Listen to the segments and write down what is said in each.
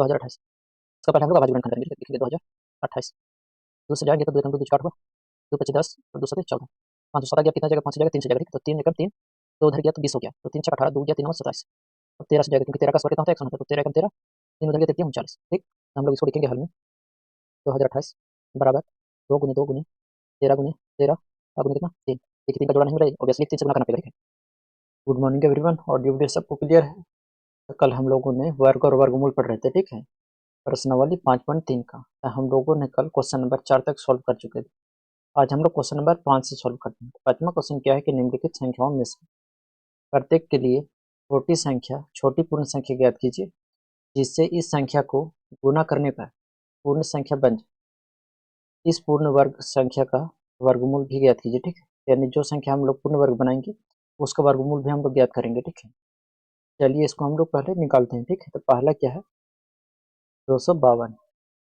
2028। इसका पहले हम लोग अभाज्य गुणनखंड करेंगे, लिखेंगे 2028। 2 से जाएंगे तो 2 एकम 2 2 4 हुआ, 2 25 10 और 2 7 14, 5 7 गया कितना जगह 5 जगह 3 से जगह, ठीक है। तो 3 एकम 3, तो उधर गया तो 20 हो गया, तो 3 6 18, 2 गया 3 9 27, अब 13 से जाएगा क्योंकि 13 का स्क्वायर कितना होता है 169, तो 13 एकम 13, 3 उधर गया 3 39, ठीक। हम लोग इसको लिखेंगे हल में 2028 बराबर 2 गुने 2 गुने 13 गुने 13 का गुने कितना 3, देखिए 3 का जोड़ा नहीं मिल रहा है, ऑब्वियसली 3 से गुणा करना पड़ेगा, ठीक है। गुड मॉर्निंग एवरीवन, और ड्यू डेट सबको क्लियर है। तो कल हम लोगों ने वर्ग और वर्गमूल पढ़ रहे थे, ठीक है, प्रश्नावली 5.3 का। तो हम लोगों ने कल क्वेश्चन नंबर 4 तक सॉल्व कर चुके थे। आज हम लोग क्वेश्चन नंबर 5 से सॉल्व करते हैं। पांचवा क्वेश्चन क्या है कि निम्नलिखित संख्याओं में से प्रत्येक के लिए छोटी संख्या छोटी पूर्ण संख्या ज्ञात कीजिए जिससे इस संख्या को गुना करने पर पूर्ण संख्या बन जाए। इस पूर्ण वर्ग संख्या का वर्गमूल भी ज्ञात कीजिए, ठीक है। यानी जो संख्या हम लोग पूर्ण वर्ग बनाएंगे उसका वर्गमूल भी हम लोग ज्ञात करेंगे, ठीक है। चलिए इसको हम लोग पहले निकालते हैं, ठीक है। तो पहला क्या है 252,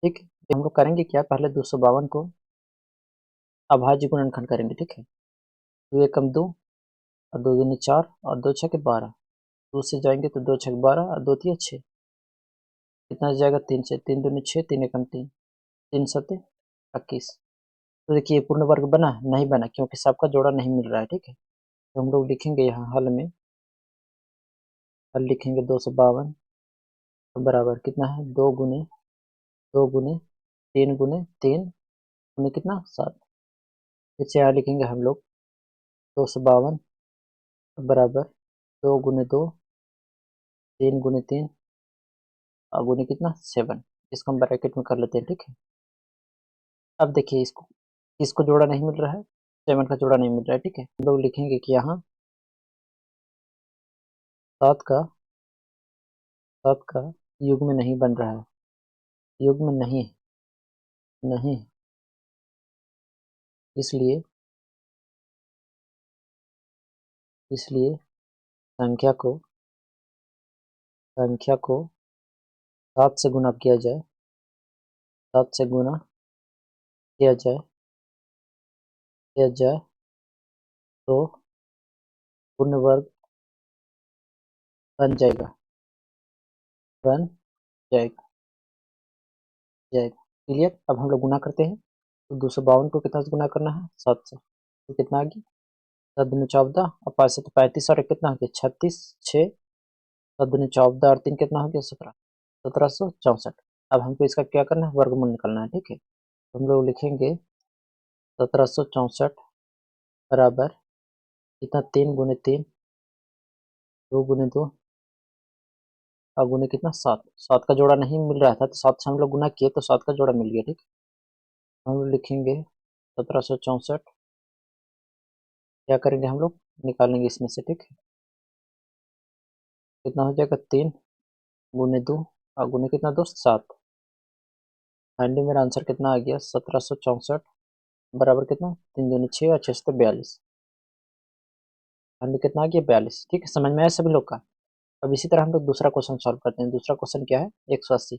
ठीक है। हम लोग करेंगे क्या, पहले 252 को अभाज्य गुणनखंड करेंगे, ठीक है। 2 एकम 2 और 2 दूनी 4 और 2 छके 12, 2 से जाएंगे तो 2 छक 12 और 2 तिया 6, कितना जाएगा 3 से, 3 दूनी 6, 3 एकम 3, 3 सते 21। तो देखिए पूर्ण वर्ग बना नहीं बना क्योंकि सबका जोड़ा नहीं मिल रहा है, ठीक है। तो हम लोग लिखेंगे यहाँ हल में, हल लिखेंगे 252 बराबर कितना है 2 गुने 2 गुने 3 गुने 3 गुने कितना 7। इससे यहाँ लिखेंगे हम लोग 252 बराबर 2 गुने 2 3 गुने 3 और गुने कितना 7। इसको हम ब्रैकेट में कर लेते हैं, ठीक है। अब देखिए इसको जोड़ा नहीं मिल रहा है, 7 का जोड़ा नहीं मिल रहा है, ठीक है। हम लोग लिखेंगे कि यहाँ 7 का युग्म नहीं बन रहा है, युग्म नहीं नहीं, इसलिए संख्या को 7 से गुना किया जाए, 7 से गुना किया जाए तो पूर्ण वर्ग बन जाएगा, बन जाएगा क्लियर। अब हम लोग गुना करते हैं, तो 252 को कितना से गुना करना है 7 से, तो कितना आ गया 7 दूनी 14 और 5 से तो 35 और एक कितना हो गया 36, 6 7 दूनी 14 और 3 कितना हो गया 17, 1764। अब हमको इसका क्या करना है वर्गमूल निकालना है, ठीक है। तो हम लोग लिखेंगे 1764 बराबर कितना 3 गुने 3 2 गुने 2 और गुने कितना 7, 7 का जोड़ा नहीं मिल रहा था तो 7 से हम लोग गुना किए तो 7 का जोड़ा मिल गया, ठीक। हम लोग लिखेंगे 1764, क्या करेंगे हम लोग निकालेंगे इसमें से, ठीक है। कितना हो जाएगा 3 गुने 2 और गुने कितना 2 7। फाइनली मेरा आंसर कितना आ गया 1764 बराबर कितना 3 दूनी 6 और 6 से 42, फाइनली कितना आ गया 42, ठीक है। समझ में आया सभी लोग का। अब इसी तरह हम लोग दूसरा क्वेश्चन सॉल्व करते हैं। दूसरा क्वेश्चन क्या है 180,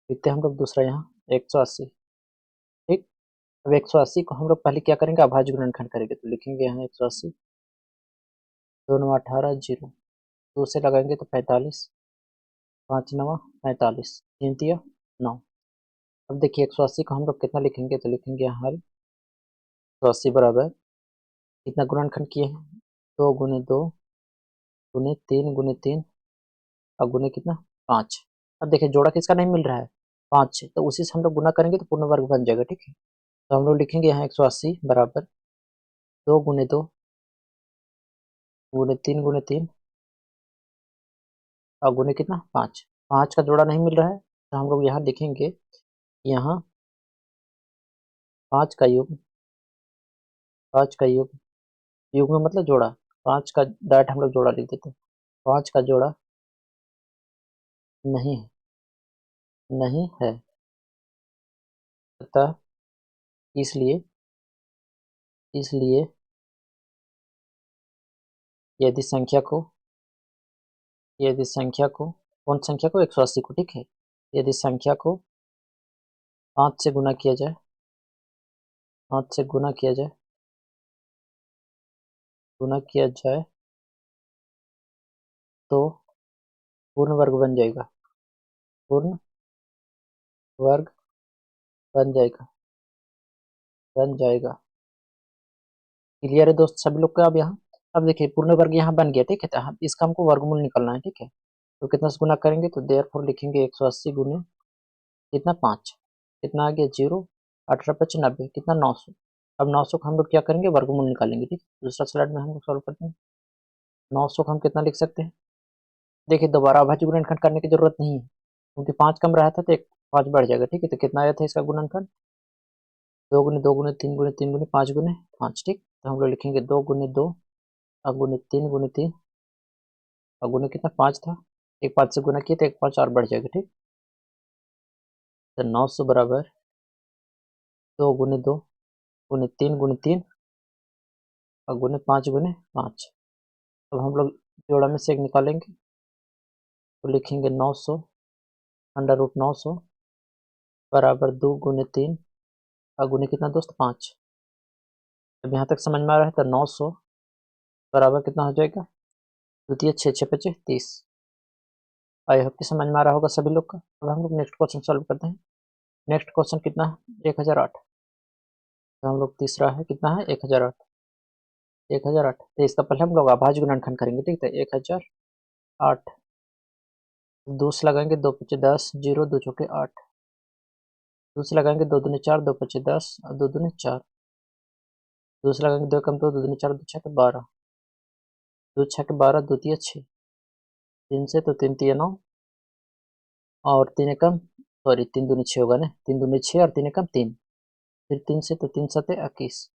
लिखते हैं हम लोग दूसरा यहाँ 180, ठीक। अब 180 को हम लोग पहले क्या करेंगे अभाज्य गुणनखंड करेंगे, तो लिखेंगे यहाँ 180 2 9 18 0, 2 से लगाएंगे तो 45, 5 9 45, 3 तिया 9। अब देखिए 180 को हम लोग कितना लिखेंगे, तो लिखेंगे यहाँ हल 180 बराबर कितना गुणनखंड किए हैं 2 गुने 2 गुने 3 गुने 3 और गुने कितना 5। अब देखिए जोड़ा किसका नहीं मिल रहा है 5 से, तो उसी से हम लोग गुना करेंगे तो पूर्ण वर्ग बन जाएगा, ठीक है। तो हम लोग लिखेंगे यहाँ 180 बराबर 2 गुने 2 गुने 3 गुने 3 और गुने कितना 5, 5 का जोड़ा नहीं मिल रहा है तो हम लोग यहाँ लिखेंगे यहाँ 5 का युग, 5 का युग में मतलब जोड़ा, 5 का डायरेक्ट हम लोग जोड़ा लिख देते हैं, 5 का जोड़ा नहीं है, नहीं है, अतः इसलिए इसलिए यदि संख्या को कौन संख्या को 180 को, ठीक है। यदि संख्या को 5 से गुना किया जाए, 5 से गुना किया जाए तो पूर्ण वर्ग बन जाएगा, पूर्ण वर्ग बन जाएगा, बन जाएगा। क्लियर है दोस्त सभी लोग का? अब यहाँ अब देखिए पूर्ण वर्ग यहाँ बन गया, ठीक है। तो इसका हमको वर्गमूल निकालना है, ठीक है। तो कितना से गुना करेंगे? तो देयरफॉर लिखेंगे 180 गुने कितना 5, कितना आ गया 0, 18×5 = 90, कितना 900। अब 900 का हम लोग क्या करेंगे? वर्गमूल निकालेंगे, ठीक। दूसरा स्लाइड में हम लोग सॉल्व करते हैं। 900 का हम कितना लिख सकते हैं? देखिए दोबारा अभाज्य गुणनखंड करने की जरूरत नहीं है, क्योंकि 5 कम रहा था तो एक 5 बढ़ जाएगा, ठीक है। तो कितना आया था इसका गुणनखंड? 2 गुने 2 गुने 3 गुने 3 गुने 5 गुने 5, ठीक। तो हम लोग लिखेंगे 2 गुने 2 और गुने 3 और गुने कितना 5 था, एक 5 से गुना किया तो एक 5 और बढ़ जाएगा, ठीक। तो 900 बराबर 2 गुने 2 गुने 3 और गुने 5 गुने 5। अब हम लोग जोड़ा में से एक निकालेंगे, तो लिखेंगे 900 √900 बराबर 2 गुने 3 और गुने कितना दोस्त 5। अब यहाँ तक समझ में आ रहा है? तो 900 बराबर कितना हो जाएगा? द्वितीय 6 6 25 30। आई होप कि समझ में आ रहा होगा सभी लोग का। अब हम लोग नेक्स्ट क्वेश्चन सॉल्व करते हैं। नेक्स्ट क्वेश्चन कितना है? 1008। तो हम लोग तीसरा है, कितना है? 1008। 1008 तो इसका पहले हम लोग अभाज्य गुणनखंड करेंगे, ठीक है। 1008 2 से लगाएंगे, 2×5 = 10, 0 2 चौके 8। 2 से लगाएंगे, 2 दूनी 4, 2×5 = 10 और 2 दूनी 4। 2 से लगाएंगे, 2 कम 2, 2 दूनी 4, 2 छक्के 12, 2 छक्के 12, द्वितीय 6, 3 से तो 3 3 9 और 3 एकम सॉरी 3 दूनी 6 होगा ना, 3 दूनी 6 और 3 एकम 3, फिर 3 से तो 3 7 21।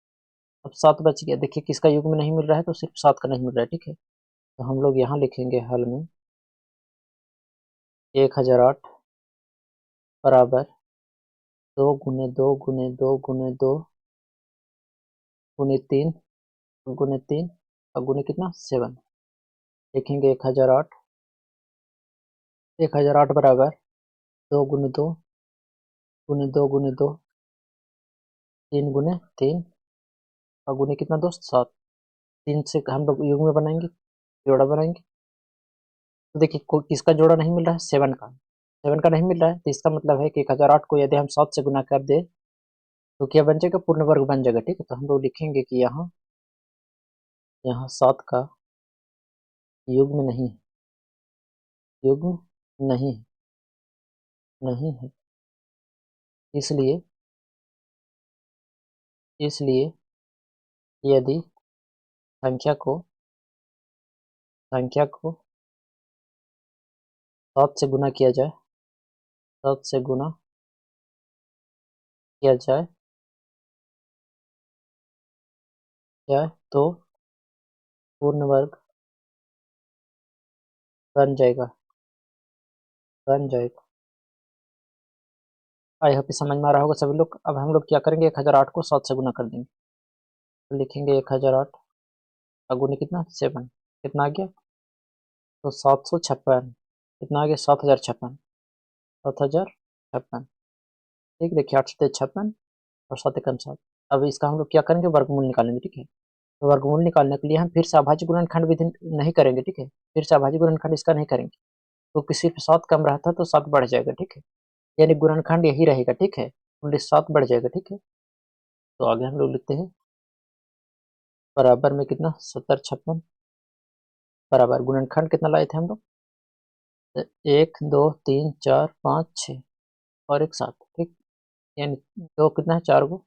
अब 7 बच गया। देखिए किसका युग में नहीं मिल रहा है, तो सिर्फ 7 का नहीं मिल रहा है, ठीक है। तो हम लोग यहाँ लिखेंगे हल में 1008 बराबर 2 गुने 2 गुने 2 गुने 2 गुने 3 गुने 3 और गुने कितना 7। लिखेंगे 1008 बराबर 2 गुने 2 गुने 2 गुने 2 3 गुने 3 और गुने कितना दोस्त 7। 3 से हम लोग युग में बनाएंगे, जोड़ा बनाएंगे। तो देखिए किसका जोड़ा नहीं मिल रहा है? 7 का। 7 का नहीं मिल रहा है, तो इसका मतलब है कि 1008 को यदि हम 7 से गुना कर दे तो क्या बन जाएगा? पूर्ण वर्ग बन जाएगा, ठीक है। तो हम लोग लिखेंगे कि यहाँ यहाँ 7 का युग में नहीं है, युग नहीं नहीं है। इसलिए इसलिए यदि संख्या को संख्या को 7 से गुना किया जाए, 7 से गुना किया जाए तो पूर्ण वर्ग बन जाएगा, बन जाएगा। आई होप समझ में आ रहा होगा सभी लोग। अब हम लोग क्या करेंगे? 1008 को 7 से गुना कर देंगे, तो लिखेंगे 1008 और गुने कितना 7, कितना आ गया? तो 756, कितना आ गया? 7056, 7056, ठीक। देखिए 8 7 56 और 7 एकम 7। अब इसका हम लोग क्या करेंगे? वर्गमूल निकालेंगे, ठीक है। तो वर्गमूल निकालने के लिए हम फिर से अभाज्य गुणनखंड विधि नहीं करेंगे, ठीक है। फिर से अभाज्य गुणनखंड इसका नहीं करेंगे, तो किसी पे 7 कम रहता तो 7 बढ़ जाएगा, ठीक है। यानी गुणनखंड यही रहेगा, ठीक है। ओनली 7 बढ़ जाएगा, ठीक है। तो आगे हम लोग लिखते हैं बराबर में कितना 7056 बराबर गुणनखंड कितना लाए थे हम लोग? 1 2 3 4 5 6 और एक 7, ठीक। यानी दो कितना है? 4 गो।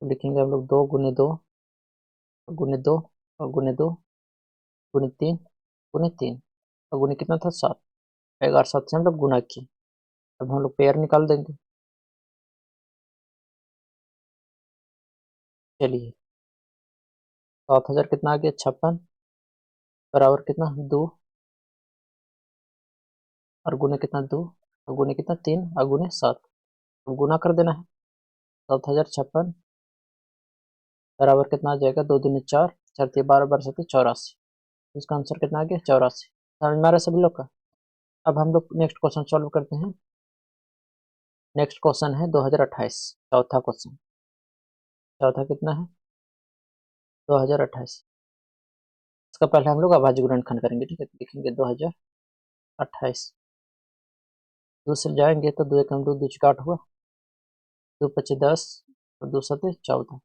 तो लिखेंगे हम लोग 2 गुने 2 और गुने 2 गुने 3 और गुने कितना था 7। 11 7 से हम लोग गुना किए। अब हम लोग पेयर निकाल देंगे। चलिए 7000 कितना आ गया? 56 बराबर कितना 2 और गुने कितना 2 और गुने कितना 3 और गुने 7। अब गुना कर देना है। 7056 बराबर कितना आ जाएगा? 2 दूनी 4, 4 3 12 12 7 84। इसका आंसर कितना आ गया? 84। समझ में आ रहा है सभी लोग का? अब हम लोग नेक्स्ट क्वेश्चन सॉल्व करते हैं। नेक्स्ट क्वेश्चन है 2028, चौथा क्वेश्चन। चौथा कितना है? 2028। इसका पहले हम लोग अभाज्य गुणनखंड करेंगे, ठीक है। लिखेंगे 2028 दो से जाएंगे तो दो एकम दो, दो चौका 8 हुआ, दो पचे 10 और दो सते 14,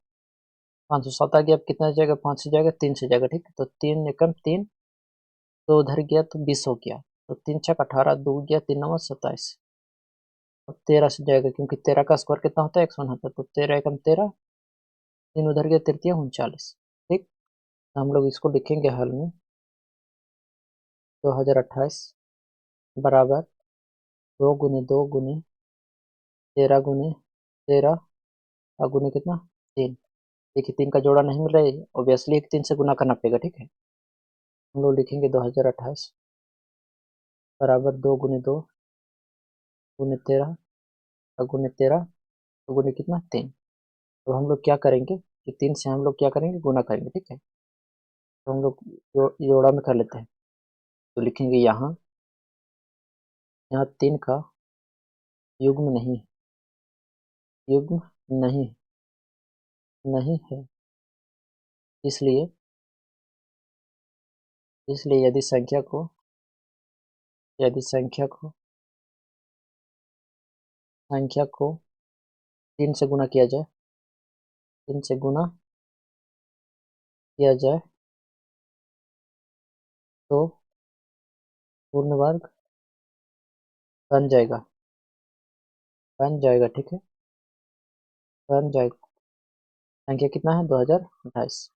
507 आ गया। अब कितना जाएगा, 5 से जाएगा, 3 से जाएगा, ठीक है। तो 3 एकम 3, तो उधर गया तो 20 हो गया, तो 3 छक 18, 2 गया, 3 9 27। अब 13 से जाएगा, क्योंकि 13 का स्क्वायर कितना होता है, 169, तो 13 एकम 13, 3 उधर गया, तृतीय 39, ठीक। तो हम लोग इसको लिखेंगे हल में, 2028 बराबर 2 गुने 13 गुने 13 और गुने कितना 3। देखिए 3 का जोड़ा नहीं मिल रहा है, ऑब्वियसली एक 3 से गुना करना पड़ेगा, ठीक है। हम लोग लिखेंगे 2028 बराबर 2 गुने 13 और गुने 13 तो गुने कितना 3। तो हम लोग क्या करेंगे कि 3 से हम लोग क्या करेंगे, गुना करेंगे, ठीक है। तो हम लोग जोड़ा में कर लेते हैं। तो लिखेंगे यहाँ, यहाँ 3 का युग्म नहीं, युग्म नहीं, नहीं है, इसलिए इसलिए यदि संख्या को 3 से गुना किया जाए, 3 से गुना किया जाए तो पूर्ण वर्ग बन जाएगा, बन जाएगा, ठीक है, बन जाएगा। संख्या कितना है, 2028।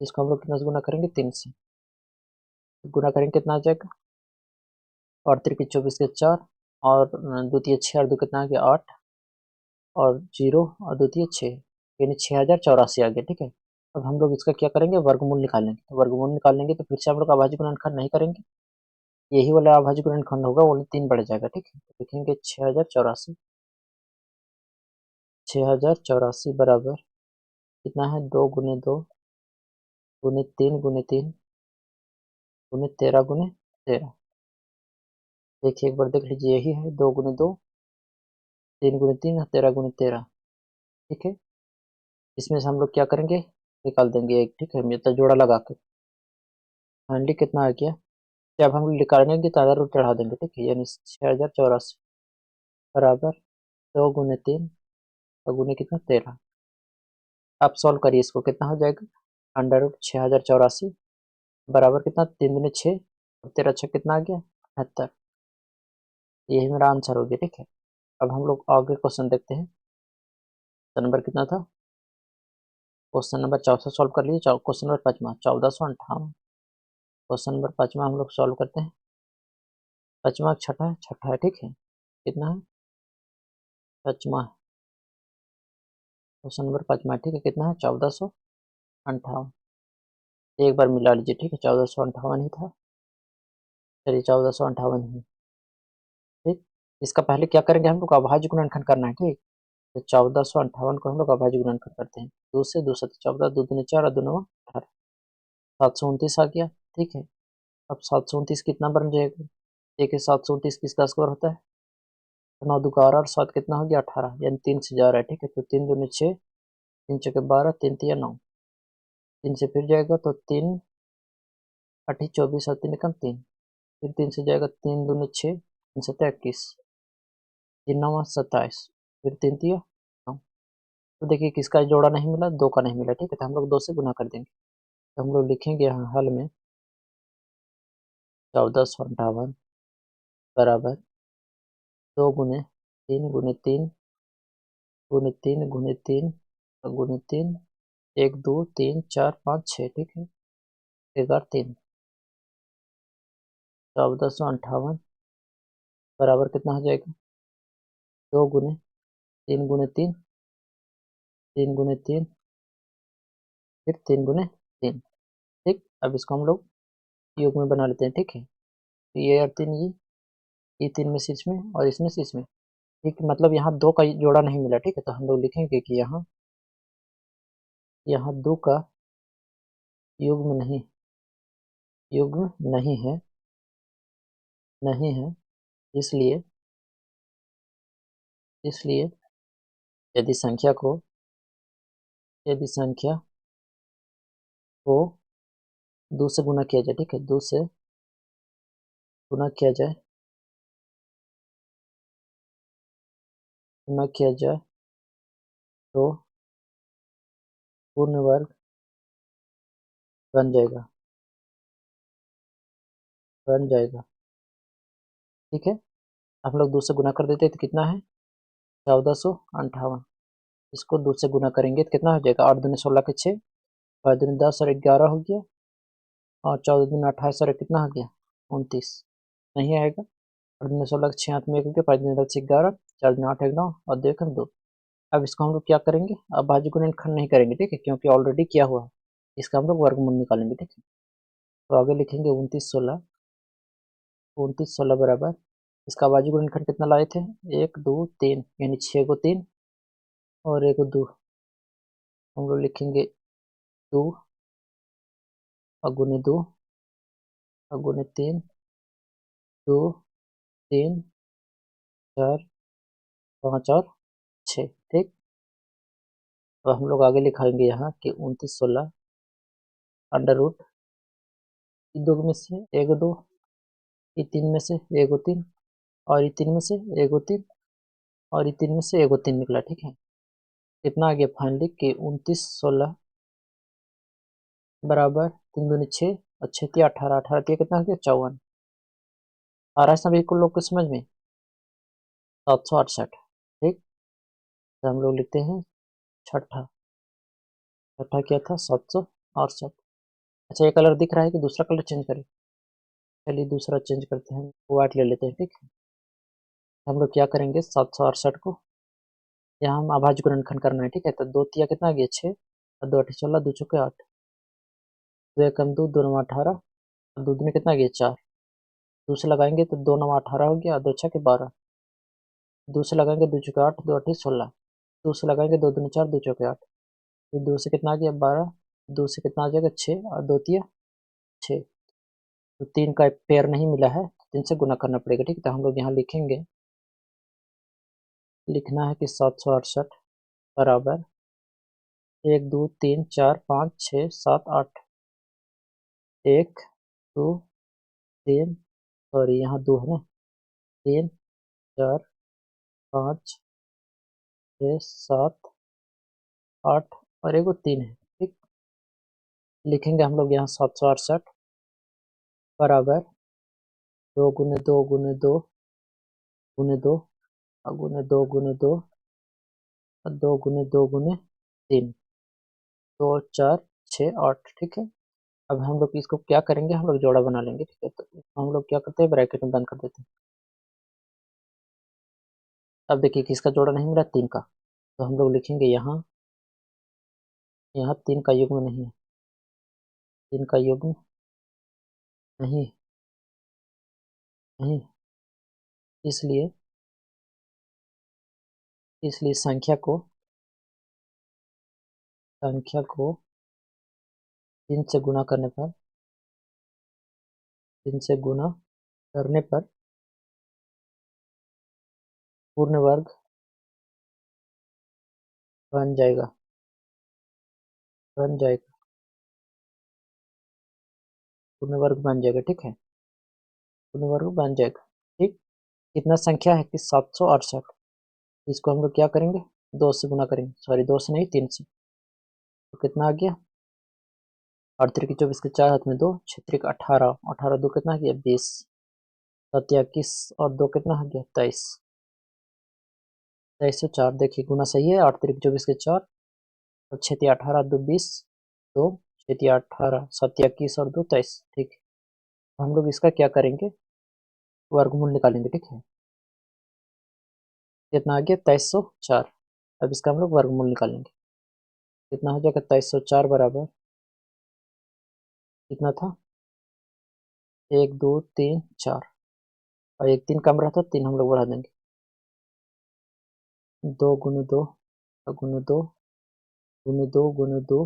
इसको हम लोग कितना से गुना करेंगे, 3 से गुना करेंगे, कितना आ जाएगा, और त्रिक 24 के 4, और द्वितीय 6 और 2 कितना आ गया 8, और 0 और द्वितीय 6, यानी 6084 आ गया, ठीक है। अब हम लोग इसका क्या करेंगे, वर्गमूल निकालेंगे। तो वर्गमूल निकालेंगे तो फिर से हम लोग अभाज्य गुणनखंड नहीं करेंगे, यही वाला अभाज्य गुणनखंड होगा, वो 3 बढ़ जाएगा, ठीक है। तो लिखेंगे 6084, 6084 बराबर कितना है, 2 गुने 2 गुने 3 गुने 3 गुने 13 गुने 13। देखिए एक बार देख लीजिए, यही है 2 गुने 2, 3 गुने 3 और 13 गुने 13, ठीक है। इसमें से हम लोग क्या करेंगे, निकाल देंगे एक, ठीक है, मतलब जोड़ा लगा के। फाइनली कितना आ गया, जब हम निकालेंगे तो आधा रूट चढ़ा देंगे, ठीक है, यानी 6084 बराबर 2 गुने 3 और गुने कितना 13। आप सॉल्व करिए इसको, कितना हो जाएगा, अंडर रूट 6084 बराबर कितना, 3 दूनी 6 और 13 6 कितना आ गया 78। यही मेरा आंसर हो गया, ठीक है। अब हम लोग आगे क्वेश्चन देखते हैं। क्वेश्चन नंबर कितना था, क्वेश्चन नंबर 14 सॉल्व कर लीजिए। Question number 5 1458। क्वेश्चन नंबर 5 हम लोग सॉल्व करते हैं। 5वां छठा है, ठीक है। कितना है, 5वां क्वेश्चन नंबर 5वां, ठीक है। कितना है, 1458। एक बार मिला लीजिए, ठीक है, 1458 ही था, चलिए 1458 ही, ठीक। इसका पहले क्या करेंगे, हम लोग अभाज्य गुणनखंड करना है, ठीक। तो 1458 को हम लोग अभाज्य गुणनखंड करते हैं, 2 से 2 7 14, 2 दूनी 4 और 2 9 18, 729 आ गया, ठीक है। अब 729 कितना बन जाएगा, देखिए 729 किसका स्क्वायर होता है, तो 9 दूका 12 और 7 कितना हो गया 18, यानी 3 से जा रहा है, ठीक है। तो 3 दूनी 6, 3 चौके 12, 3 तिया 9, 3 से फिर जाएगा तो 3 8 24 और 3 एकम 3, फिर 3 से जाएगा, 3 दूनी 6, 3 सत्ते 21, 3 9 27, फिर 3 तिया 9। तो देखिए किसका जोड़ा नहीं मिला, 2 का नहीं मिला, ठीक है। तो हम लोग 2 से गुना कर देंगे। तो हम लोग लिखेंगे यहाँ हल में 1458 बराबर 2 गुने 3 गुने 3 गुने 3 और गुने 3, 1 2 3 4 5 6, ठीक है, 11 3, 1458 बराबर कितना हो जाएगा, 2 गुने 3 गुने 3, 3 गुने 3, फिर 3 गुने 3, ठीक। अब इसको हम लोग योग में बना लेते हैं, ठीक है। तो ये और 3 ये 3 में से इसमें और इसमें से इसमें, ठीक। मतलब यहाँ 2 का जोड़ा नहीं मिला, ठीक है। तो हम लोग लिखेंगे कि यहाँ 2 का युग्म नहीं, युग्म नहीं है, नहीं है, इसलिए इसलिए यदि संख्या को यदि संख्या को 2 से गुना किया जाए, ठीक है, 2 से गुना किया जाए गुना किया जाए तो पूर्ण वर्ग बन जाएगा, ठीक है। हम लोग 2 से गुना कर देते हैं तो कितना है 1458। इसको 2 से गुना करेंगे तो कितना हो जाएगा 8 दूनी 16 के 6, 5 दूनी 10 और 11 हो गया, और 14 दूनी 28 और कितना हो गया 29। नहीं आएगा। 8 दूनी 16 के 6 हाथ में 1 हो गया, 5 दूनी 10 11, 4 दूनी 8 1 9 और 2 1 2। अब इसको हम लोग क्या करेंगे, अब भाज्य गुणनखंड नहीं करेंगे, ठीक है, क्योंकि ऑलरेडी किया हुआ है। इसका हम लोग वर्गमूल निकालेंगे, ठीक है। तो आगे लिखेंगे 29 16 बराबर, इसका भाज्य गुणनखंड कितना लाए थे 1 2 3, यानी 6 को 3 और 1 को 2। हम लोग लिखेंगे 2 अगुने 2 अगुने 3, 2 3 4 5 और 6, ठीक। तो हम लोग आगे लिखाएंगे यहाँ कि 29 16 अंडर रूट 2 में से 1 2, ये 3 में से 1 3, और ये 3 में से 1 3, और ये 3 में से 1 3 निकला, ठीक है। कितना आ गया फाइनली कि 29 16 बराबर 3 दूनी 6 और 6 3 18, 18 3 कितना हो गया 54। आ रहा है सभी को लोग को समझ में 768, ठीक। तो हम लोग लिखते हैं छठा, छठा क्या था 768। अच्छा, ये कलर दिख रहा है कि दूसरा कलर चेंज करें, चलिए दूसरा चेंज करते हैं, व्हाइट ले लेते हैं, ठीक है। हम लोग क्या करेंगे 768 को यहाँ हम अभाज्य गुणनखंड करना है, ठीक है। तो 2 तिया कितना आ गया 6 और 2 8 16, 2 चौके 8, 2 1 2, 2 9 18, और 2 दूनी कितना आ गया 4। 2 से लगाएंगे तो 2 9 18 हो गया, 2 6 12, 2 से लगाएंगे 2 चौके 8, 2 8 16, 2 से लगाएंगे 2 दूनी 4, 2 चौके 8, फिर 2 से कितना आ गया 12, 2 से कितना आ जाएगा 6 और 2 तिया 6। तो 3 का पेयर नहीं मिला है तो 3 से गुना करना पड़ेगा, ठीक है। तो हम लोग यहाँ लिखेंगे, लिखना है कि 768 बराबर 1 2 3 4 5 6 7 8, 1 2 3, सॉरी यहाँ 2 है ना, 3 4 5 6 7 8 और 1 3 है, ठीक। लिखेंगे हम लोग यहाँ 768 बराबर 2 गुने 2 गुने 2 गुने 2 और गुने 2 गुने 2 और 2 गुने 2 गुने 3, 2 4 6 8, ठीक है। अब हम लोग इसको क्या करेंगे, हम लोग जोड़ा बना लेंगे, ठीक है। तो हम लोग क्या करते हैं ब्रैकेट में बंद कर देते हैं। अब देखिए किसका जोड़ा नहीं मिला 3 का, तो हम लोग लिखेंगे यहाँ, यहाँ 3 का युग्म नहीं है, 3 का युग्म नहीं नहीं, इसलिए इसलिए संख्या को 3 से गुना करने पर 3 से गुना करने पर पूर्ण वर्ग बन जाएगा, बन जाएगा, पूर्ण वर्ग बन जाएगा, ठीक है। पूर्ण वर्ग बन जाएगा, ठीक। कितना संख्या है कि 768, इसको हम लोग क्या करेंगे 2 से गुना करेंगे, सॉरी 2 से नहीं 3 से। तो कितना आ गया 8 3 24 के 4 हाथ में 2, 6 3 18, 18 2 कितना आ गया 20, 7 21 और 2 कितना आ गया 23, 23 से 4, देखिए गुना सही है, 8 3 24 के 4 और 6 3 18 2 20, 2 6 3 18 7 21 और 2 23, ठीक है। हम लोग इसका क्या करेंगे वर्गमूल निकालेंगे, ठीक है। कितना आ गया 2304। अब इसका हम लोग वर्गमूल निकालेंगे, कितना हो जाएगा 2304 बराबर कितना था 1 2 3 4, और 1 3 कम रहता 3 हम लोग बढ़ा देंगे, 2 गुने 2 गुने 2 गुने 2 गुने 2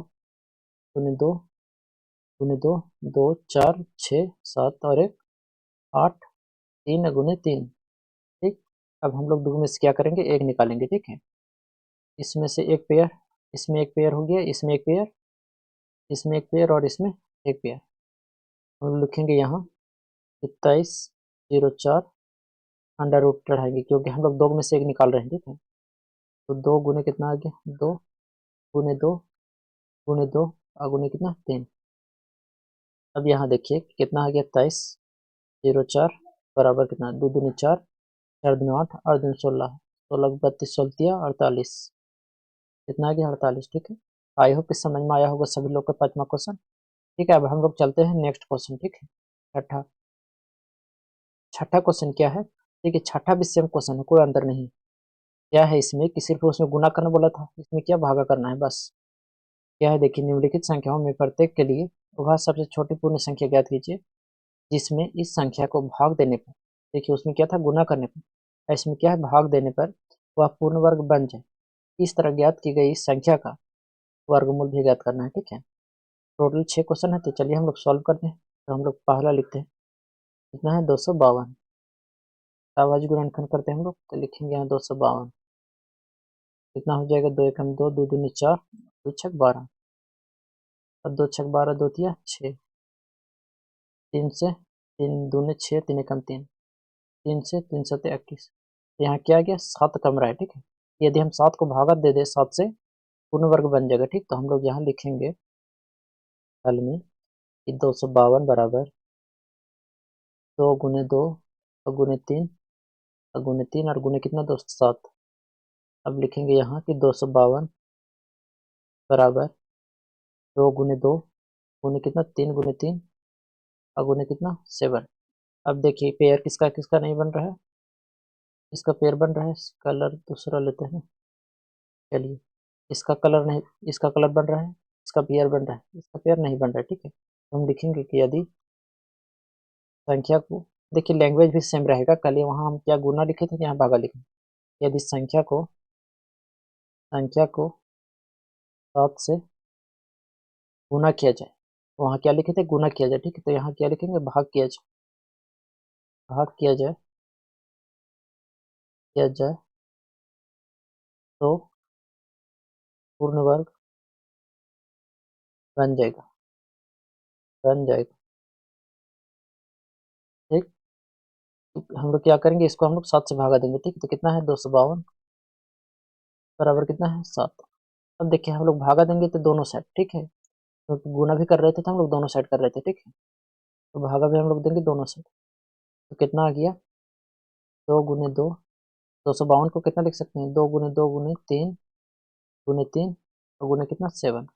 गुने 2 गुने 2, 2 4 6 7 और 1 8, 3 गुने 3, ठीक। अब हम लोग दो में से क्या करेंगे एक निकालेंगे, ठीक है। इसमें से एक पेयर, इसमें एक पेयर हो गया, इसमें एक पेयर, इसमें एक पेयर और इसमें एक पेयर। हम लिखेंगे यहाँ 2704 अंडर रूट चढ़ाएंगे, क्योंकि हम लोग दो में से एक निकाल रहे हैं, ठीक है। तो 2 गुने कितना आ गया, 2 गुने 2 गुने 2 और गुने कितना 3। अब यहाँ देखिए कितना आ गया 23, 0 4 बराबर कितना, 2 दूनी 4, 4 दूनी 8 और 2 16, 16 32 16 48, कितना आ गया 48। ठीक है, आई होप कि समझ में आया होगा सभी लोग का 5वां क्वेश्चन। ठीक है, अब हम लोग चलते हैं नेक्स्ट क्वेश्चन। ठीक है, छठा छठा क्वेश्चन क्या है, ठीक है, छठा भी सेम क्वेश्चन है, कोई अंतर नहीं। क्या है इसमें कि सिर्फ उसमें गुना करना बोला था, इसमें क्या भागा करना है बस। क्या है देखिए, निम्नलिखित संख्याओं में प्रत्येक के लिए वह सबसे छोटी पूर्ण संख्या ज्ञात कीजिए जिसमें इस संख्या को भाग देने पर, देखिए उसमें क्या था गुना करने पर, इसमें क्या है भाग देने पर वह पूर्ण वर्ग बन जाए। इस तरह ज्ञात की गई इस संख्या का वर्गमूल भी ज्ञात करना है। ठीक है, टोटल 6 क्वेश्चन है, तो चलिए हम लोग सॉल्व करते हैं। तो हम लोग पहला लिखते हैं, कितना है 252, आवाज गुणनखंड करते हैं हम लोग, तो लिखेंगे यहाँ 252, कितना हो जाएगा, 2 एकम 2, 2 दूनी 4, 2 छक 12, और 2 छक 12, 2 तिया 6, 3 से 3 दूने 6, 3 एकम 3, 3 से 3 सते 21। यहाँ क्या आ गया 7 कम रहा है। ठीक है, यदि हम 7 को भागा दे दे 7 से, पूर्ण वर्ग बन जाएगा। ठीक, तो हम लोग यहाँ लिखेंगे हल में कि 252 बराबर 2 गुने 2 और गुने 3 और गुने 3 और गुने कितना 207। अब लिखेंगे यहाँ कि 252 बराबर 2 गुने 2 गुने कितना 3 गुने 3 और गुने कितना 7। अब देखिए पेयर किसका किसका नहीं बन रहा है, इसका पेयर बन रहा है, कलर दूसरा लेते हैं। चलिए, इसका कलर नहीं, इसका कलर बन रहा है, इसका पेयर बन रहा है, इसका पेयर नहीं बन रहा है। ठीक है, तो हम लिखेंगे कि यदि संख्या को, देखिए लैंग्वेज भी सेम रहेगा, कल ही वहाँ हम क्या गुना लिखे थे, यहाँ भागा लिखे। यदि संख्या को 7 से गुना किया जाए, वहाँ क्या लिखे थे गुना किया जाए। ठीक है, तो यहाँ क्या लिखेंगे भाग किया जाए, भाग किया जाए तो पूर्ण वर्ग बन जाएगा, बन जाएगा। ठीक, तो हम लोग क्या करेंगे, इसको हम लोग 7 से भागा देंगे। ठीक, तो कितना है 252 बराबर कितना है 7। अब देखिए हम लोग भागा देंगे तो दोनों साइड। ठीक है, तो गुना भी कर रहे थे तो हम लोग दोनों साइड कर रहे थे। ठीक है, तो भागा भी हम लोग देंगे दोनों साइड, तो कितना आ गया 2 गुने 2, 252 को कितना लिख सकते हैं, 2 गुने 2 गुने 3 और गुने कितना 7।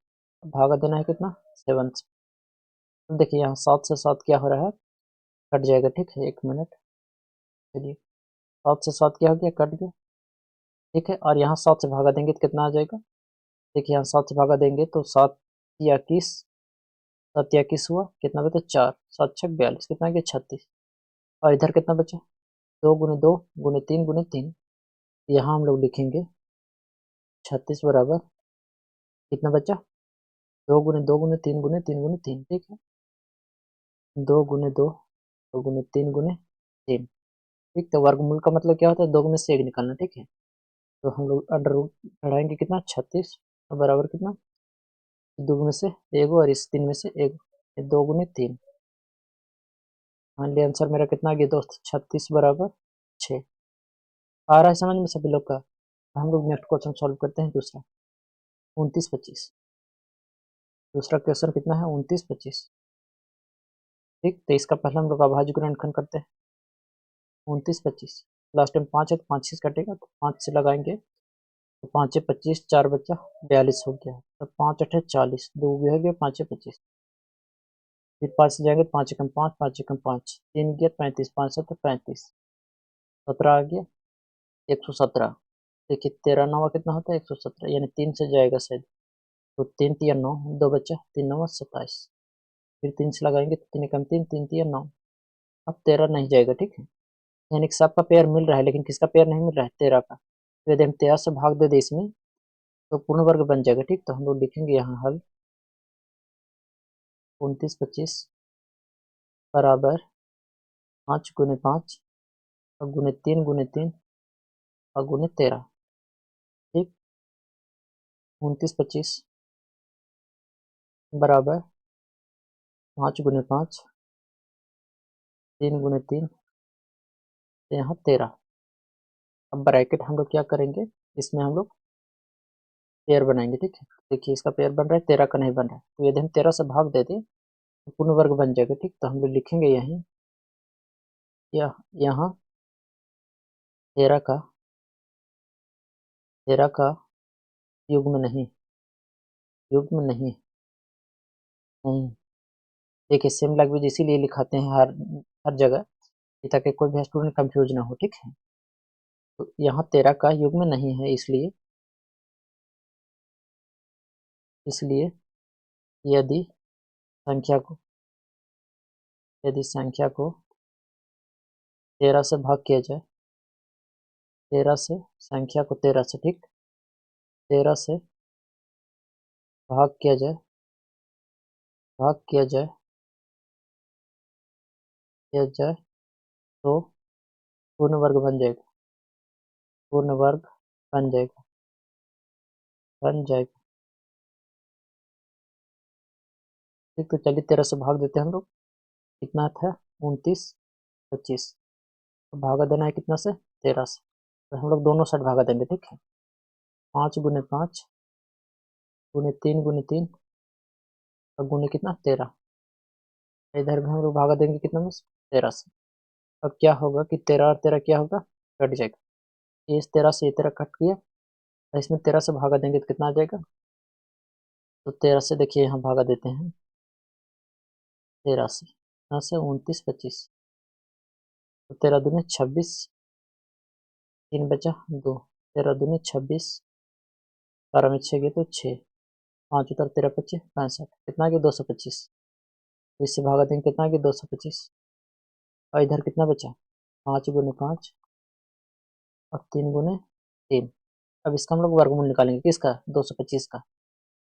भागा देना है कितना 7 से। तो देखिए यहाँ 7 से 7 क्या हो रहा है, कट जाएगा। ठीक है, 1 मिनट, चलिए 7 से 7 क्या हो गया, कट गया। ठीक है, और यहाँ 7 से भागा देंगे तो कितना आ जाएगा, देखिए यहाँ 7 से भागा देंगे तो 7 या 21, 7 या 21 हुआ, कितना बचा 4, 7 छक 42, कितना गया 36। और इधर कितना बचा 2 गुने 2 गुने 3 गुने 3, यहाँ हम लोग लिखेंगे 36 बराबर कितना बचा, 2 गुने 2 गुने 3 गुने 3 गुने 3। ठीक है, 2 गुने 2 गुने 3 गुने 3। ठीक, तो वर्गमूल का मतलब क्या होता है, 2 में से 1 निकालना। ठीक है, तो हम लोग अंडर रूट बढ़ाएंगे कितना 36 बराबर कितना, 2 में से 1 और इस 3 में से 1, 2 गुने 3। मान लिया आंसर मेरा कितना आ गया दोस्त, 36 बराबर 6। आ रहा है समझ में सभी लोग का। हम लोग नेक्स्ट क्वेश्चन सॉल्व करते हैं, दूसरा 29 25। दूसरा क्वेश्चन कितना है 29 25। ठीक, तो इसका पहले हम लोग अभाज्य गुणनखंड करते हैं। 29 25, लास्ट टाइम 5 है तो 5 से कटेगा, तो 5 से लगाएंगे तो 5 25, 4 बच्चा 42 हो गया। तो 5 8 40, 2 भी हो गया 5 25। फिर 5 से जाएंगे 5 एकम 5, 5 एकम 5, 3 गया 35, 5 7 35, 17 आ गया 117। देखिए 13 9 कितना होता है 117, यानी 3 से जाएगा शायद, तो 3 तिया 9, 2 बच्चा 3 9 27। फिर 3 से लगाएंगे तो 3 एकम 3, 3 तिया 9। अब 13 नहीं जाएगा। ठीक है, यानी कि सबका पेयर मिल रहा है, लेकिन किसका पेयर नहीं मिल रहा है 13 का। तो यदि हम 13 से भाग दे दे इसमें तो पूर्ण वर्ग बन जाएगा। ठीक, तो हम लोग लिखेंगे यहाँ हल 29 25 बराबर 5 गुने 5 और गुने 3 गुने 3 और गुने 13। ठीक, 29 25 बराबर 5 गुने 5, 3 गुने 3, तो यहाँ 13। अब ब्रैकेट हम लोग क्या करेंगे, इसमें हम लोग पेयर बनाएंगे, ठीक है। देखिए इसका पेयर बन रहा है, 13 का नहीं बन रहा है, तो यदि हम 13 से भाग दे दें तो पूर्ण वर्ग बन जाएगा, ठीक। तो हम लोग लिखेंगे यहीं यहाँ 13 का युग्म नहीं, नहीं। देखिए सेम लैंग्वेज इसीलिए लिखाते हैं हर हर जगह, ताकि कोई भी स्टूडेंट कंफ्यूज ना हो, ठीक है। तो यहाँ 13 का युग्म नहीं है, इसलिए यदि संख्या को 13 से भाग किया जाए, 13 से संख्या को 13 से, ठीक, 13 से भाग किया जाए, भाग किया जाए तो पूर्ण वर्ग बन जाएगा, पूर्ण वर्ग बन जाएगा, ठीक। तो चलिए 13 से भाग देते हैं हम लोग। कितना था? 29 25। तो भागा देना है कितना से? 13 से। तो हम लोग दोनों साइड भागा देंगे, ठीक है। 5 गुने 5 गुने 3 गुने 3 और गुने कितना? 13। इधर भी हम लोग भागा देंगे कितना में? 13 से। अब क्या होगा कि 13 और 13 क्या होगा? कट जाएगा। इस 13 से ये 13 कट गया, और इसमें 13 से भागा देंगे तो कितना आ जाएगा? तो 13 से देखिए यहाँ भागा देते हैं, 13 से, यहाँ से 29 25। तो 13 दूनी 26, 3 बचा 2, 13 दूनी 26, 12 में 6 गए तो 6, 5 उतर 13 25 65, कितना आ गया? 225। तो इससे भागा देंगे कितना आ गया? 225। और इधर कितना बचा? 5 गुने 5 और 3 गुने 3। अब इसका हम लोग वर्गमूल निकालेंगे, किसका? 225 का।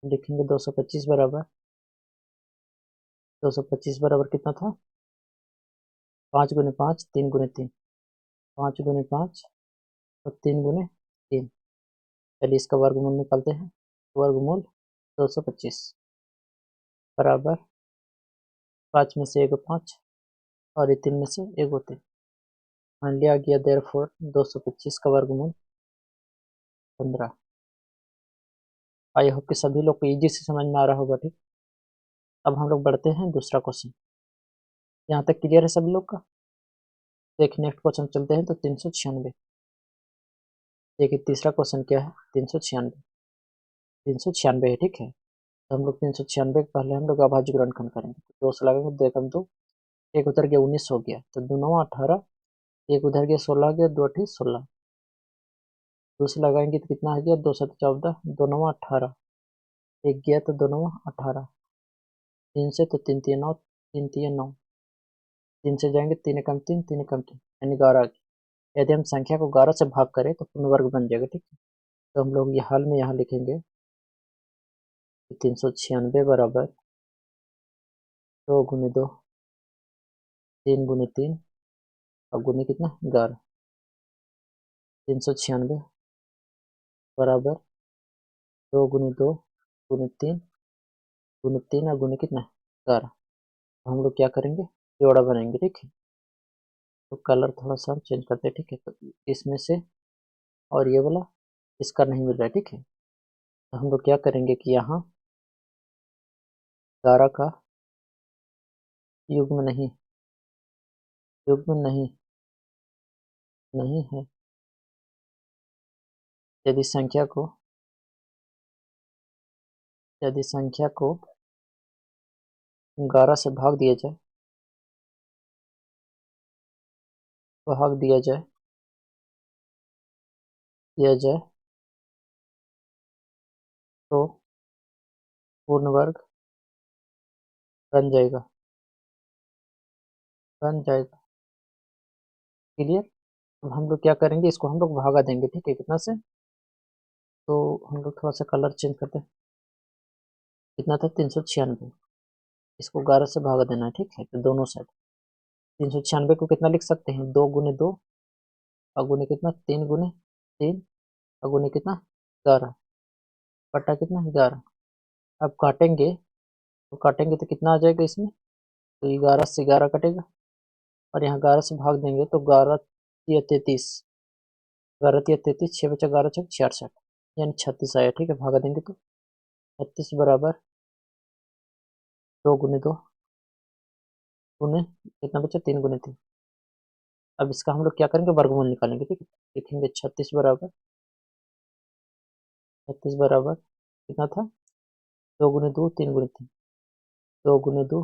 लिखेंगे 225 बराबर कितना था? 5 गुने 5 3 गुने 3, 5 गुने 5 और 3 गुने 3। चलिए इसका वर्गमूल निकालते हैं। वर्गमूल 225 बराबर 5 में से 1 5 और ये 3 में से 1 3। मान लिया गया देयरफॉर 225 का वर्गमूल 15। आई होप कि सभी लोग को इजी से समझ में आ रहा होगा, ठीक। अब हम लोग बढ़ते हैं दूसरा क्वेश्चन। यहाँ तक क्लियर है सभी लोग का? देखिए नेक्स्ट क्वेश्चन चलते हैं। तो 396। देखिए तीसरा क्वेश्चन क्या है? 396, 396 है, ठीक है। तो हम लोग 396 पहले हम लोग अभाज्य गुणनखंड करेंगे। दो से लगाएंगे, दो एकम दो, एक उधर गया 19 हो गया, तो 2 9 18, एक उधर गया 16 गया, 2 8 16। दो से लगाएंगे तो कितना आ गया? 2 7 14, 2 9 18, एक गया तो 2 9 18, 3 से तो 3 3 9, 3 3 9, 3 से जाएंगे 3 एकम 3, 3 एकम 3, यानी 11। यदि हम संख्या को 11 से भाग करें तो पूर्ण वर्ग बन जाएगा, ठीक है। तो हम लोग ये हाल में यहाँ लिखेंगे 396 बराबर 2 गुने 2, 3 गुने 3 और गुने कितना? 11। 396 बराबर 2 गुने 2 गुने 3 गुने 3 और गुने कितना? 11। तो हम लोग क्या करेंगे? जोड़ा बनाएंगे, ठीक है। तो कलर थोड़ा सा हम चेंज करते हैं, ठीक है। तो इसमें से और ये वाला इसका नहीं मिल रहा है, ठीक है। तो हम लोग क्या करेंगे कि यहाँ 11 का युग्म नहीं, युग्म नहीं, नहीं है। यदि संख्या को, यदि संख्या को 11 से भाग दिया जाए, भाग दिया जाए तो पूर्ण वर्ग बन जाएगा, बन जाएगा। क्लियर? अब हम लोग क्या करेंगे? इसको हम लोग भागा देंगे, ठीक है। कितना से? तो हम लोग थोड़ा सा कलर चेंज करते हैं। कितना था? 396। इसको 11 से भागा देना है, ठीक है। तो दोनों साइड 396 को कितना लिख सकते हैं? 2 गुने 2 और गुने कितना? 3 गुने 3 और गुने कितना? 11 बटा कितना? 11। अब काटेंगे, तो काटेंगे तो कितना आ जाएगा इसमें? तो 11 से 11 कटेगा, और यहाँ 11 से भाग देंगे तो 11 या 33, 11 या 33, 6 बचा 11 छक 66। यानी 36 आया। ठीक है, भागा देंगे तो 36 बराबर 2 गुने 2 गुने कितना बचा, 3 गुने 3। अब इसका हम लोग क्या करेंगे, वर्गमूल निकालेंगे। ठीक है, लिखेंगे 36 बराबर कितना था, 2 गुने 2 3 गुने 3, 2 गुने 2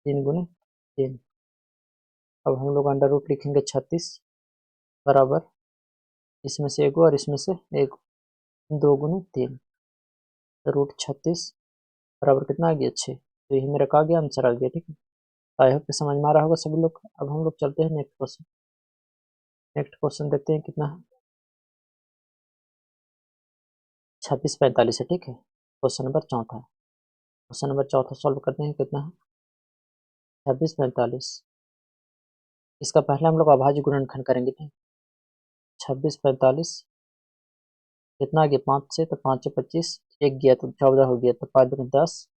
3 गुने 3। अब हम लोग अंडर रूट लिखेंगे 36 बराबर, इसमें से एक और इसमें से एक, 2 गुने 3, तो रूट 36 बराबर कितना आ गया, 6। तो यही मेरा का गया आंसर आ गया। ठीक है, आई होप समझ में आ रहा होगा सभी लोग। अब हम लोग चलते हैं नेक्स्ट क्वेश्चन। नेक्स्ट क्वेश्चन देखते हैं कितना है, 26 45 है। ठीक है, क्वेश्चन नंबर चौथा। क्वेश्चन नंबर चौथा सॉल्व करते हैं, कितना है 26 45। इसका पहले हम लोग अभाज्य गुणनखंड करेंगे। ठीक, 26 45 कितना आ गया, 5 से, तो 5 से 25, एक गया तो 14 हो गया, तो 5 दूनी 10,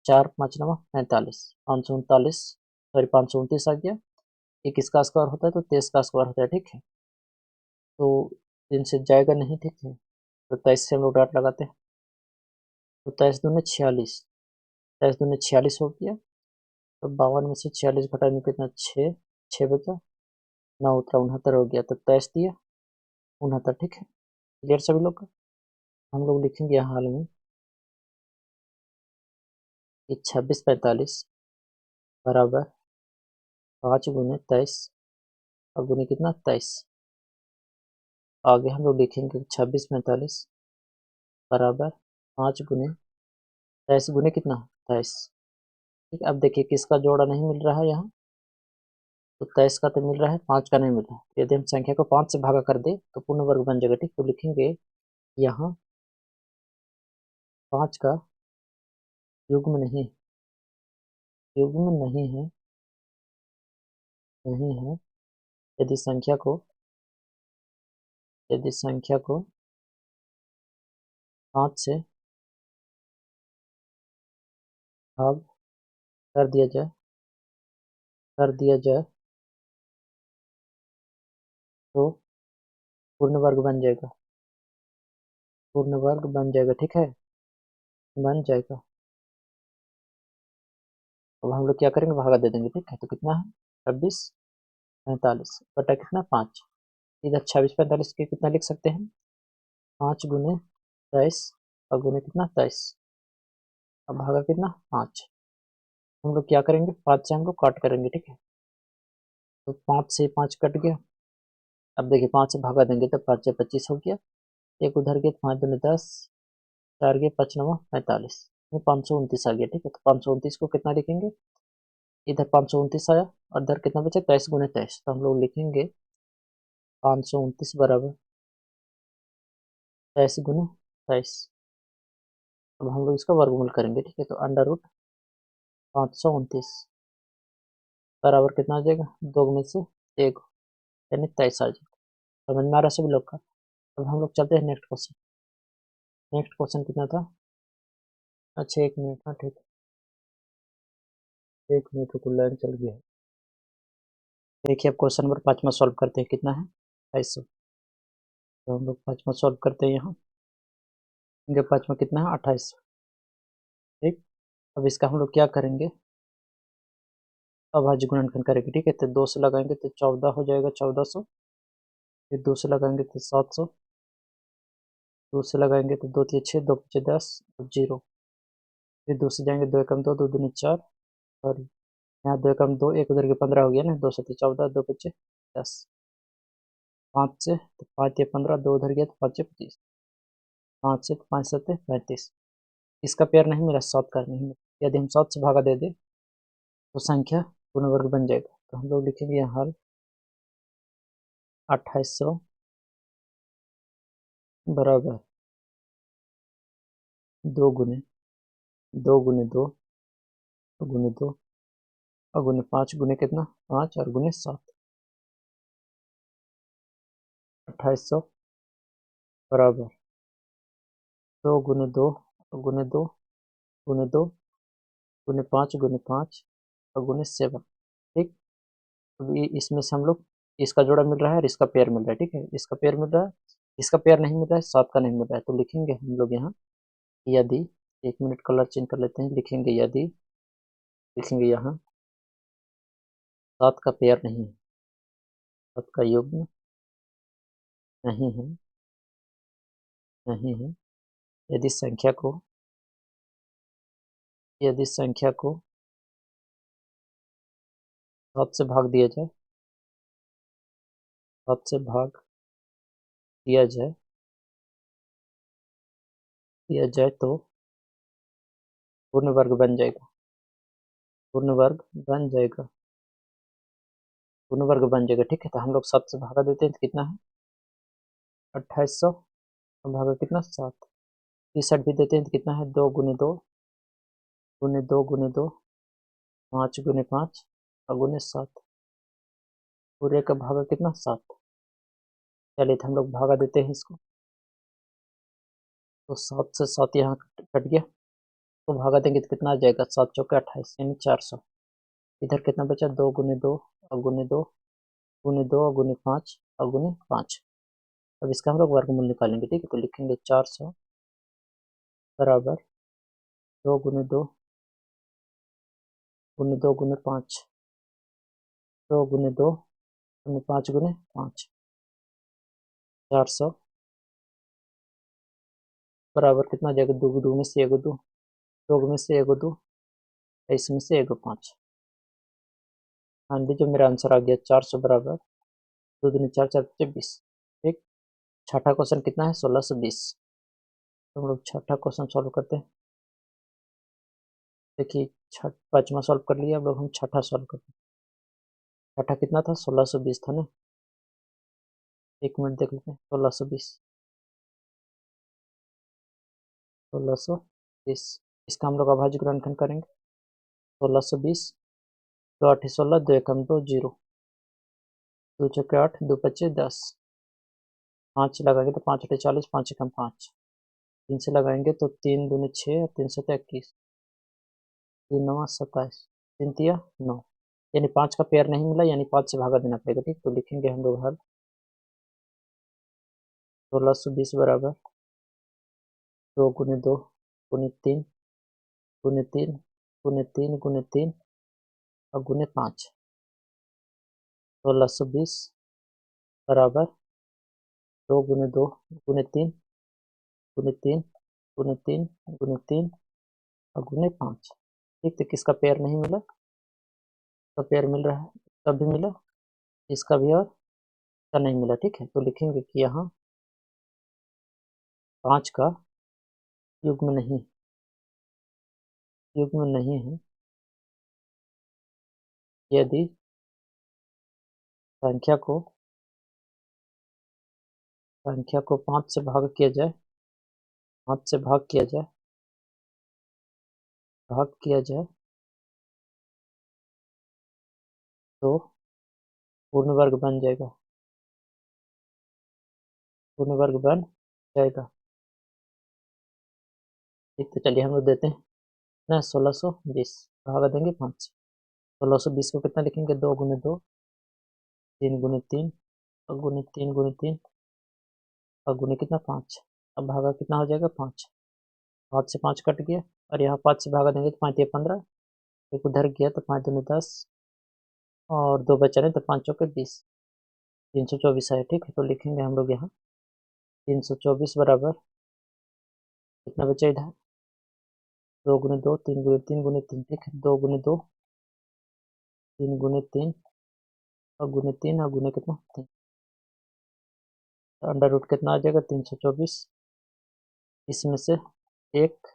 4 5 9 45, 539, सॉरी 529 आ गया। एक इसका स्क्वायर होता है तो 23 का स्क्वायर होता है। ठीक है, तो इनसे जाएगा नहीं। ठीक है, तो 23 से हम लोग डॉट लगाते हैं, तो 23 दूनी 46, 23 दूनी 46 हो गया। तो 52 में से 46 घटाने कितना, 6, 6 बचा, 9 उतरा 69 हो गया, तो 23 दिया 69। ठीक है, क्लियर सभी लोग का। हम लोग लिखेंगे यहाँ हाल में कि 26 45 बराबर 5 गुने 23 और गुने कितना, 23। आगे हम लोग लिखेंगे 26 45 बराबर 5 गुने 23 गुने कितना, 23। ठीक है, अब देखिए किसका जोड़ा नहीं मिल रहा है यहाँ, तो 23 का तो मिल रहा है, 5 का नहीं मिल रहा है। यदि हम संख्या को 5 से भागा कर दे तो पूर्ण वर्ग बन जाएगा। ठीक, तो लिखेंगे यहाँ 5 का युग्म नहीं, युग्म नहीं है, नहीं है। यदि संख्या को, यदि संख्या को 5 से भाग कर दिया जाए, कर दिया जाए तो पूर्ण वर्ग बन जाएगा, पूर्ण वर्ग बन जाएगा। ठीक है, बन जाएगा। अब हम लोग क्या करेंगे, भागा दे देंगे। ठीक है, तो कितना है 26 45 बटा कितना, 5। इधर 26 45 के कितना लिख सकते हैं, 5 गुने 23 और गुने कितना, 23। अब भागा कितना, 5। हम लोग क्या करेंगे, 5 से हम लोग काट करेंगे। ठीक है, तो 5 से 5 कट गया। अब देखिए 5 से भागा देंगे तो 5 से 25 हो गया, एक उधर गया, 5 दूनी 10, 4 गया, 5 9 45, 529 आ गया। ठीक है, तो 529 को कितना लिखेंगे, इधर 529 आया और इधर कितना बचा, 23 गुने 23, तो हम लोग लिखेंगे 529 बराबर 23 गुने 23। अब हम लोग इसका वर्गमूल करेंगे। ठीक है, तो अंडर रूट 529 बराबर कितना आ जाएगा, 2 में से 1 यानी 23 आ जाएगा। समझ में आ रहा है सभी लोग का। अब हम लोग चलते हैं नेक्स्ट क्वेश्चन। नेक्स्ट क्वेश्चन कितना था, अच्छा 1 मिनट, हाँ ठीक है, 1 मिनट को लाइन चल गया है। देखिए अब क्वेश्चन नंबर 5 सॉल्व करते हैं, कितना है 2800। तो हम लोग 5 सॉल्व करते हैं यहाँ, इनके 5 कितना है 2800। ठीक, अब इसका हम लोग क्या करेंगे, अभाज्य गुणनखंड करेंगे। ठीक है, तो 2 से लगाएंगे तो 14 हो जाएगा, 1400। फिर 2 से लगाएंगे तो 700, 2 से लगाएंगे तो 2 6 2 5 10 और 0। फिर 2 से जाएंगे, 2 एकम 2 2 दूनी 4, सॉरी यहाँ 2 एकम 2, एक उधर के 15 हो गया ना, 2 7 14 2 5 10, 5 से तो 5 या 15, 2 उधर गया तो 5 25, 5 से तो 5 7 35। इसका पेयर नहीं मिला, 7 का नहीं मिला। यदि हम 7 से भागा दे दे तो संख्या पूर्ण वर्ग बन जाएगा। तो हम लोग लिखेंगे यहाँ हल 2800 बराबर 2 गुने 2 गुने 2 और गुने 5 गुने कितना, 5 और गुने 7। 2800 बराबर 2 गुने 2 गुने 2 गुने 2 गुने 5 और गुने 7। ठीक, तो इसमें से हम लोग इसका जोड़ा मिल रहा है और इसका पेयर मिल रहा है। ठीक है, इसका पेयर मिल रहा है इसका पेयर नहीं मिल रहा है, 7 का नहीं मिल रहा है, तो लिखेंगे हम लोग यहाँ यदि, 1 मिनट कलर चेंज कर लेते हैं, लिखेंगे यदि, लिखेंगे यहाँ 7 का पेयर नहीं है, 7 का युग्म नहीं है, नहीं है, यदि संख्या को, यदि संख्या को 7 से भाग दिया जाए, 7 से भाग दिया जाए, दिया जाए तो पूर्ण वर्ग बन जाएगा, पूर्ण वर्ग बन जाएगा, पूर्ण वर्ग बन जाएगा। ठीक है, तो हम लोग 7 से भागा देते हैं तो कितना है 2800, भागा कितना 7, 63 भी देते हैं तो कितना है 2 गुने 2 गुने 2 गुने 2, 5 गुने 5 और गुने 7, पूरे का भागा कितना 7। चलिए तो हम लोग भागा देते हैं इसको, तो 7 से 7 यहाँ कट गया, तो भागा देंगे तो कितना आ जाएगा 7 चौके 28 यानी 400। इधर कितना बचा 2 गुने 2 और गुने 2 गुने 2 और गुने 5 और गुने 5। अब इसका हम लोग वर्गमूल निकालेंगे। ठीक है, तो लिखेंगे 400 बराबर 2 गुने 2 गुने 2 गुने 5, 2 गुने 2 गुने 5 गुने 5, 400 बराबर कितना आ जाएगा 2 2 में से 1 2, 2 में से 1 2, इसमें से 1 5। हाँ जी, जो मेरा आंसर आ गया 400 बराबर 2 दूनी 4 4 20। ठीक, छठा क्वेश्चन कितना है 1620। तो हम लोग छठा क्वेश्चन सॉल्व करते हैं। देखिए पांचवा सॉल्व कर लिया, अब लोग हम छठा सॉल्व करते हैं। छठा कितना था 1620 था ना, 1 मिनट देख लेते हैं 1620, 1620 इसका हम लोग अभाज्य गुणनखंड करेंगे। 1620 2 8 16, 2 1 2 0, 2 चौके 8, 2 पच्चे 10, 5 लगाएंगे तो 5 8 40, 5 1 5, 3 से लगाएंगे तो 3 दूनी 6 और 3 7 21, 3 9 27, 3 तिया 9, यानी 5 का पेयर नहीं मिला, यानी 5 से भागा देना पड़ेगा। ठीक, तो लिखेंगे हम लोग हल 1620 बराबर 2 गुने 2 गुने 3 गुने 3 गुने 3 गुने 3 और गुने 5, 1620 बराबर 2 गुने 2 गुने 3 गुने 3 गुने 3 गुने 3 और गुने 5। ठीक, तो किसका पेयर नहीं मिला, इसका पेयर मिल रहा है, इसका भी मिला, इसका भी और इसका नहीं मिला। ठीक है, तो लिखेंगे कि यहाँ 5 का युग्म नहीं, युग्म नहीं है यदि संख्या को, संख्या को 5 से भाग किया जाए, 5 से भाग किया जाए, भाग किया जाए तो पूर्ण वर्ग बन जाएगा, पूर्ण वर्ग बन जाएगा। ठीक, तो चलिए हम लोग देते हैं ना 1620 भागा देंगे 5, 1620 को कितना लिखेंगे 2 गुने 2 3 गुने 3 और गुने 3 गुने 3 और गुने कितना 5, अब भागा कितना हो जाएगा 5, 5 से 5 कट गया और यहाँ 5 से भागा देंगे तो 5 ये 15, एक उधर गया तो 5 दूनी 10 और 2 बचा नहीं तो 5 चौके 20, 324 है। ठीक है, तो लिखेंगे हम लोग यहाँ 324 बराबर कितना बचा इधर 2 गुने 2 3 गुने 3 गुने 3। ठीक है, 2 गुने 2 3 गुने 3 और गुने 3 और गुने कितना 3, तो अंडर रूट कितना आ जाएगा 324, इसमें से 1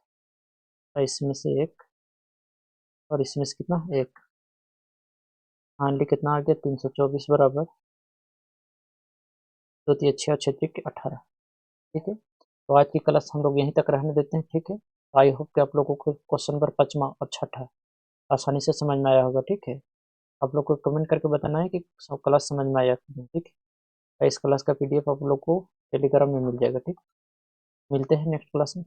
और इसमें से 1 और इसमें से कितना 1, फाइनली कितना आ गया 324 बराबर 2 3 6 और 6 18। ठीक है, तो आज की क्लास हम लोग यहीं तक रहने देते हैं। ठीक है, आई होप कि आप लोगों को क्वेश्चन नंबर 5वां और 6ठा आसानी से समझ में आया होगा। ठीक है, आप लोग को कमेंट करके बताना है कि सब क्लास समझ में आया कि नहीं। ठीक है, इस क्लास का PDF आप लोग को टेलीग्राम में मिल जाएगा। ठीक, मिलते हैं नेक्स्ट क्लास में।